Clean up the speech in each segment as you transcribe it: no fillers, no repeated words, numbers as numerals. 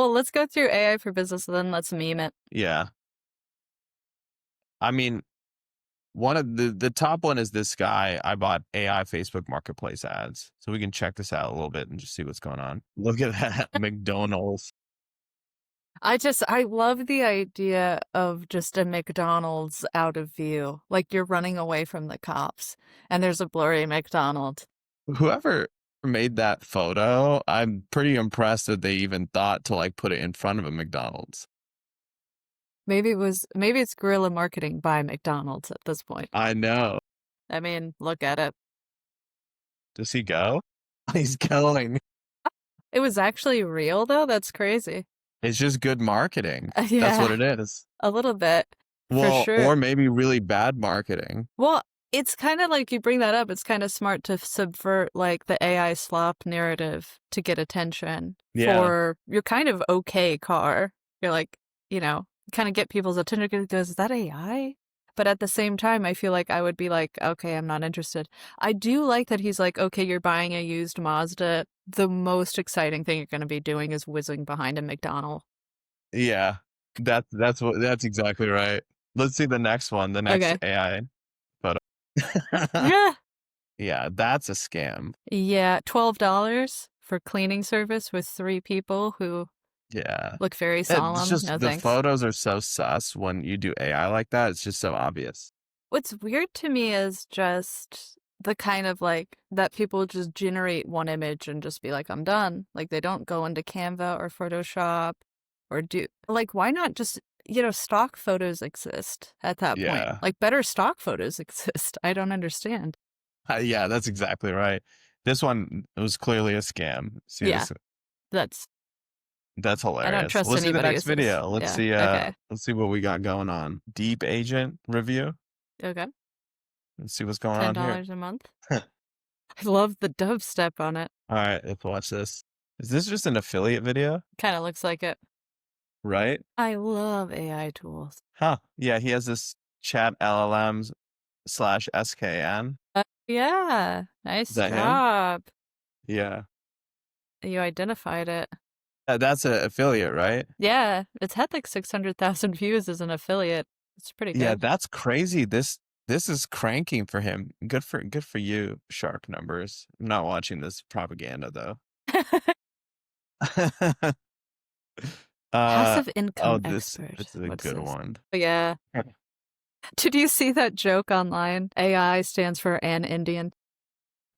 Well, let's go through AI for business and then let's meme it. Yeah. I mean, one of the top one is this guy. I bought AI Facebook Marketplace ads. So we can check this out a little bit and just see what's going on. Look at that. McDonald's. I love the idea of just a McDonald's out of view. Like you're running away from the cops and there's a blurry McDonald's. Whoever made that photo, I'm pretty impressed that they even thought to like put it in front of a McDonald's. Maybe it's guerrilla marketing by McDonald's at this point. I know. I mean, look at it. Does he go? He's going. It was actually real though. That's crazy. It's just good marketing. That's Yeah, what it is. a little bit for Well, sure. or maybe really bad marketing. Well, it's kind of like you bring that up. It's kind of smart to subvert like the AI slop narrative to get attention Yeah. for your kind of okay car. You're like, kind of get people's attention because is that AI? But at the same time, I feel like I would be like, okay, I'm not interested. I do like that he's like, okay, you're buying a used Mazda. The most exciting thing you're going to be doing is whizzing behind a McDonald. Yeah. That's exactly right. Let's see the next one, the next Okay. AI photo. Yeah. Yeah, that's a scam. Yeah. $12 for cleaning service with 3 people who Yeah. look very solemn. It's just No the thanks. photos are so sus when you do AI like that. It's just so obvious. What's weird to me is just the kind of like that people just generate one image and just be like, I'm done. Like they don't go into Canva or Photoshop or do like, why not just, stock photos exist at that point? Yeah. Like better stock photos exist. I don't understand. Yeah, that's exactly right. This one was clearly a scam. See Yeah. this? That's I hilarious. don't trust Let's see the anybody next who says- video. Let's yeah, see okay. let's see what we got going on. Deep agent review. Okay. Let's see what's going on here. $10 a month. I love the dubstep on it. All right, let's watch this. Is this just an affiliate video? Kind of looks like it. Right? I love AI tools. Huh. Yeah, he has this chat LLMs /SKN. Yeah. Nice Is that him? job. Yeah. You identified it. That's an affiliate, right? Yeah, it's had like 600,000 views as an affiliate. It's pretty good. Yeah, that's crazy. This is cranking for him. Good for you, shark numbers. I'm not watching this propaganda though. Passive income this expert. is a What's good this? one. Yeah. Did you see that joke online? AI stands for an Indian.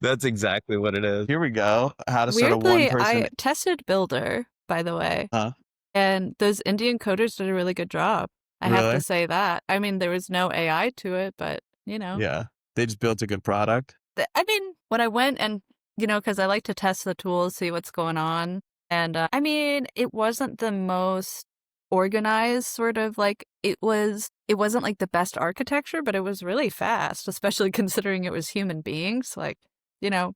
That's exactly what it is. Here we go. How to start a Weirdly, one-person. I tested Builder, by the way, Huh? and those Indian coders did a really good job. I have Really? to say that. I mean, there was no AI to it, but Yeah. They just built a good product. I mean, when I went and, because I like to test the tools, see what's going on. And I mean, it wasn't the most organized sort of like it wasn't like the best architecture, but it was really fast, especially considering it was human beings. Like,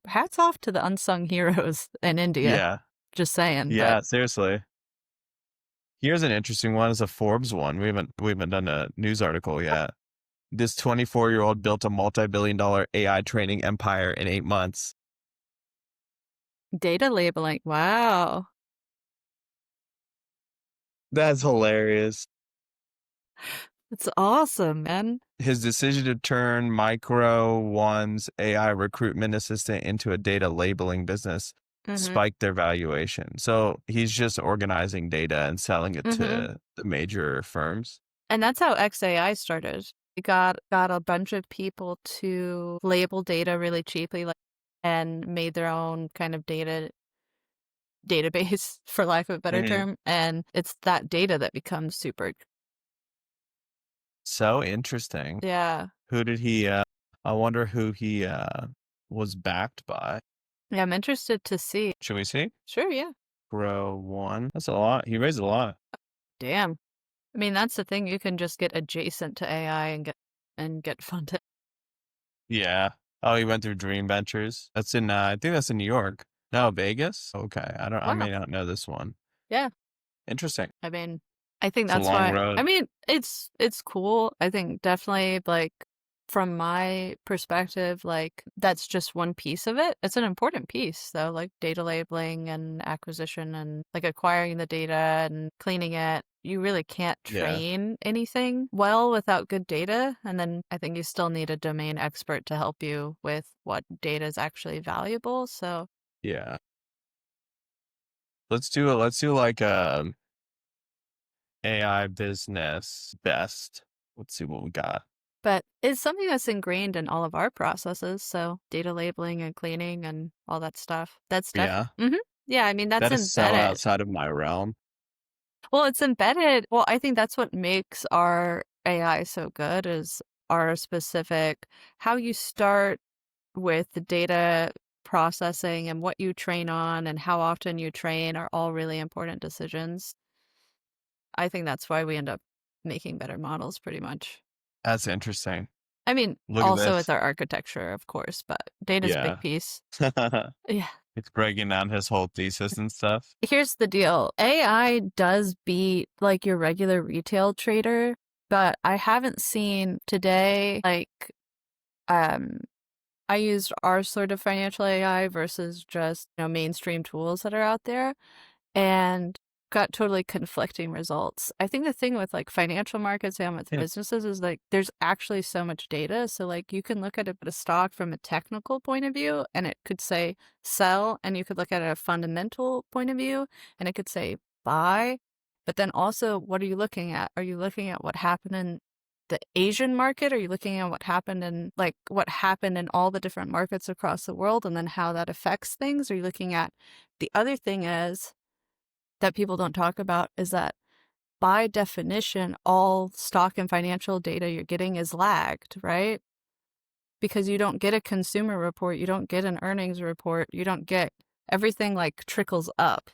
hats off to the unsung heroes in India. Yeah. Just saying. Yeah, seriously. Here's an interesting one. It's a Forbes one. We haven't done a news article yet. This 24-year-old built a multi-billion-dollar AI training empire in 8 months. Data labeling. Wow. That's hilarious. It's awesome, man. His decision to turn Micro One's AI recruitment assistant into a data labeling business spiked their valuation. So he's just organizing data and selling it to the major firms. And that's how XAI started. We got a bunch of people to label data really cheaply, and made their own kind of database, for lack of a better term. And it's that data that becomes super. So interesting. Yeah. Who did he? I wonder who he was backed by. Yeah, I'm interested to see. Should we see? Sure, yeah. Grow one. That's a lot. He raised a lot. Damn. I mean, that's the thing. You can just get adjacent to AI and get funded. Yeah. Oh, he went through Dream Ventures. That's in. I think that's in New York. No, Vegas. Okay. I may not know this one. Yeah. Interesting. I mean, I think It's a that's long why. road. I mean, it's cool. I think definitely like from my perspective, like that's just one piece of it. It's an important piece though, like data labeling and acquisition and like acquiring the data and cleaning it. You really can't Yeah. train anything well without good data. And then I think you still need a domain expert to help you with what data is actually valuable. So Yeah. Let's do like AI business best. Let's see what we got. but it's something that's ingrained in all of our processes. So data labeling and cleaning and all that stuff. That's Yeah. definitely, yeah, I mean, that's That is so embedded. outside of my realm. Well, it's embedded. Well, I think that's what makes our AI so good is our specific, how you start with the data processing and what you train on and how often you train are all really important decisions. I think that's why we end up making better models pretty much. That's interesting. I mean, Look at also this. it's our architecture, of course, but data's a big Yeah. piece. Yeah. It's breaking down his whole thesis and stuff. Here's the deal. AI does beat like your regular retail trader, but I haven't seen today like um I used our sort of financial AI versus just, mainstream tools that are out there and got totally conflicting results. I think the thing with like financial markets and with Yeah. businesses is like there's actually so much data. So like you can look at a stock from a technical point of view and it could say sell, and you could look at it a fundamental point of view and it could say buy. But then also, what are you looking at? Are you looking at what happened in the Asian market? Are you looking at what happened in all the different markets across the world and then how that affects things? Are you looking at the other thing is that people don't talk about is that by definition, all stock and financial data you're getting is lagged, right? Because you don't get a consumer report, you don't get an earnings report, you don't get everything like trickles up,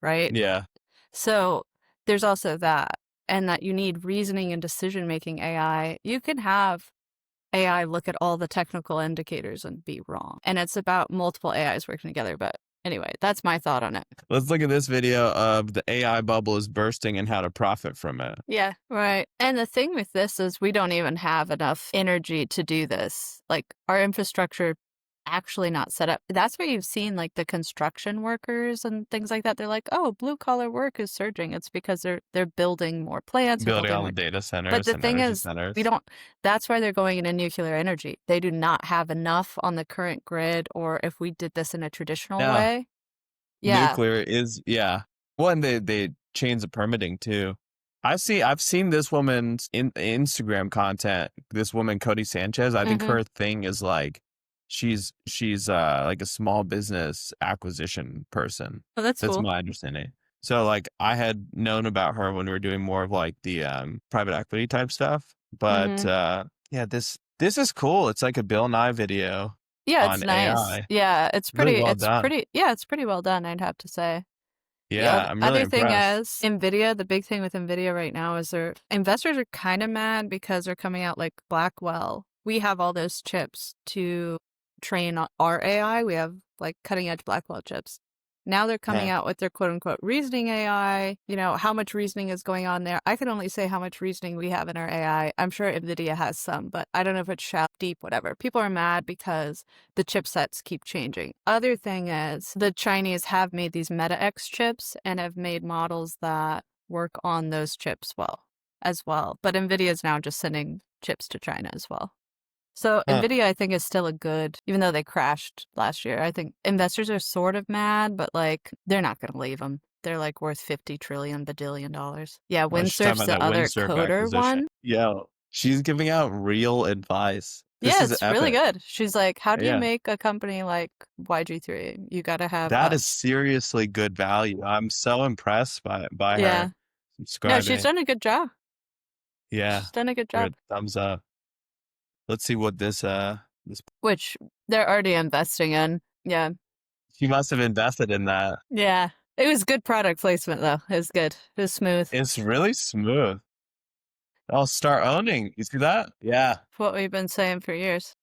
right? Yeah. So there's also that, and that you need reasoning and decision making AI. You can have AI look at all the technical indicators and be wrong. And it's about multiple AIs working together. But anyway, that's my thought on it. Let's look at this video of the AI bubble is bursting and how to profit from it. Yeah, right. And the thing with this is we don't even have enough energy to do this. Like our infrastructure actually not set up. That's where you've seen like the construction workers and things like that. They're like, "Oh, blue collar work is surging." It's because they're building more plants, they're Building building all the more. data But centers the and thing energy is, we centers. don't that's why they're going into nuclear energy. They do not have enough on the current grid, or if we did this in a traditional Yeah. way. Yeah. Nuclear is, yeah. Well, and they change the permitting too. I've seen this woman's in Instagram content. This woman, Cody Sanchez. I think Mhm. her thing is like she's like a small business acquisition person. Oh, that's That's cool. my understanding. So like I had known about her when we were doing more of like the private equity type stuff. But Mhm. yeah, this is cool. It's like a Bill Nye video Yeah, it's on nice. AI. Yeah, Really well done. it's pretty well done, I'd have to say. The Yeah, I'm really other thing impressed. is Nvidia, the big thing with Nvidia right now is their investors are kind of mad because they're coming out like Blackwell. We have all those chips to train our AI. We have like cutting edge Blackwell chips. Now they're coming Huh. out with their quote unquote reasoning AI. How much reasoning is going on there? I can only say how much reasoning we have in our AI. I'm sure Nvidia has some, but I don't know if it's shallow, deep, whatever. People are mad because the chipsets keep changing. Other thing is the Chinese have made these Meta-X chips and have made models that work on those chips as well. But Nvidia is now just sending chips to China as well. So Huh. Nvidia, I think, is still a good, even though they crashed last year. I think investors are sort of mad, but like they're not going to leave them. They're like worth 50 trillion badillion dollars. Yeah, Oh, she's talking Windsurf's about the that other windsurf coder acquisition. one. Yo, she's giving out real advice. This Yeah, is it's really epic. good. She's like, how do you Yeah, make a company like YG3? You got to have that is us. seriously good value. I'm so impressed by Yeah. her No, she's subscribing. done a good job. Yeah, She's done a good give job. it a thumbs up. Let's see what this Which they're already investing in. Yeah. she must have invested in that. Yeah. It was good product placement, though. It was good. It was smooth. It's really smooth. I'll start owning. You see that? Yeah, What we've been saying for years.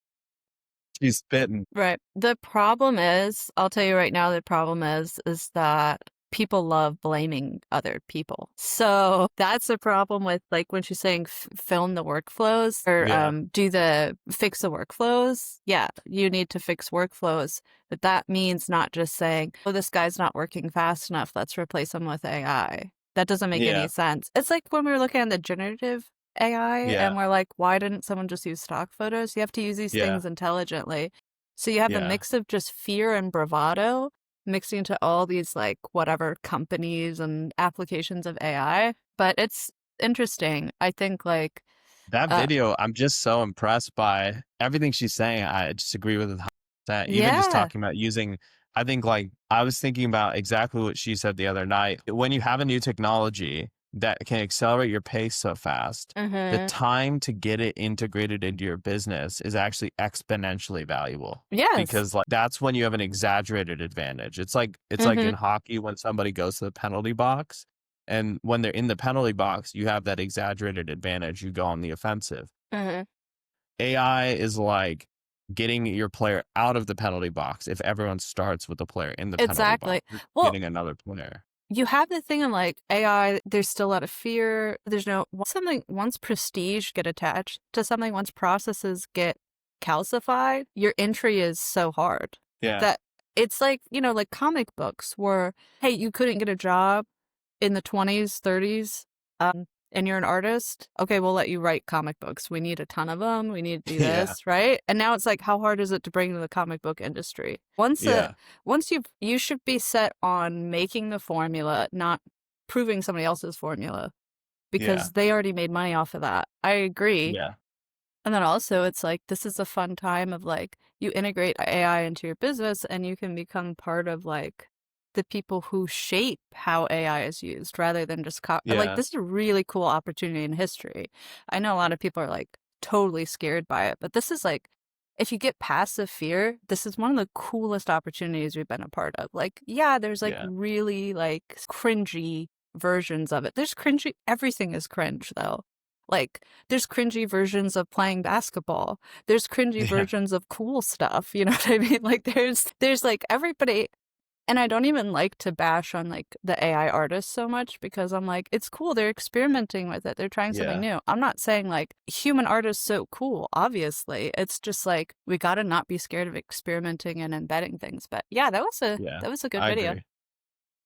she's spitting. Right. The problem is, I'll tell you right now, the problem is that people love blaming other people. So that's the problem with like when she's saying film the workflows or Yeah. fix the workflows. Yeah, you need to fix workflows. But that means not just saying, oh, this guy's not working fast enough, let's replace him with AI. That doesn't make any Yeah. sense. It's like when we were looking at the generative AI Yeah. and we're like, why didn't someone just use stock photos? You have to use these Yeah. things intelligently. So you have a Yeah. mix of just fear and bravado mixing into all these like whatever companies and applications of AI. But it's interesting. I think like That video, I'm just so impressed by everything she's saying. I just agree with that. Even just yeah. talking about using, I think like I was thinking about exactly what she said the other night. When you have a new technology that can accelerate your pace so fast, the time to get it integrated into your business is actually exponentially valuable. Yes. Because like that's when you have an exaggerated advantage. It's like in hockey when somebody goes to the penalty box. And when they're in the penalty box, you have that exaggerated advantage. You go on the offensive. AI is like getting your player out of the penalty box if everyone starts with the player in the penalty Exactly. box. Well, getting another player. You have the thing of like AI, there's still a lot of fear. There's no once prestige get attached to something, once processes get calcified, your entry is so hard. Yeah. That it's like, like comic books where, hey, you couldn't get a job in the 20s, 30s, and you're an artist. Okay, we'll let you write comic books. We need a ton of them. We need to do Yeah. this, right? And now it's like, how hard is it to bring to the comic book industry? Once you should be set on making the formula, not proving somebody else's formula, because they already made money off of that. I agree. Yeah. And then also it's like, this is a fun time of like, you integrate AI into your business and you can become part of like the people who shape how AI is used rather than just like, this is a really cool opportunity in history. I know a lot of people are like totally scared by it, but this is like, if you get past the fear, this is one of the coolest opportunities we've been a part of. Like, yeah, there's like really like cringy versions of it. There's cringy, everything is cringe though. Like, there's cringy versions of playing basketball. There's cringy versions of cool stuff. You know what I mean? Like, there's like everybody. And I don't even like to bash on like the AI artists so much because I'm like, it's cool. They're experimenting with it. They're trying something new. I'm not saying like human art is so cool. Obviously, it's just like we got to not be scared of experimenting and embedding things. But yeah, that was a good video.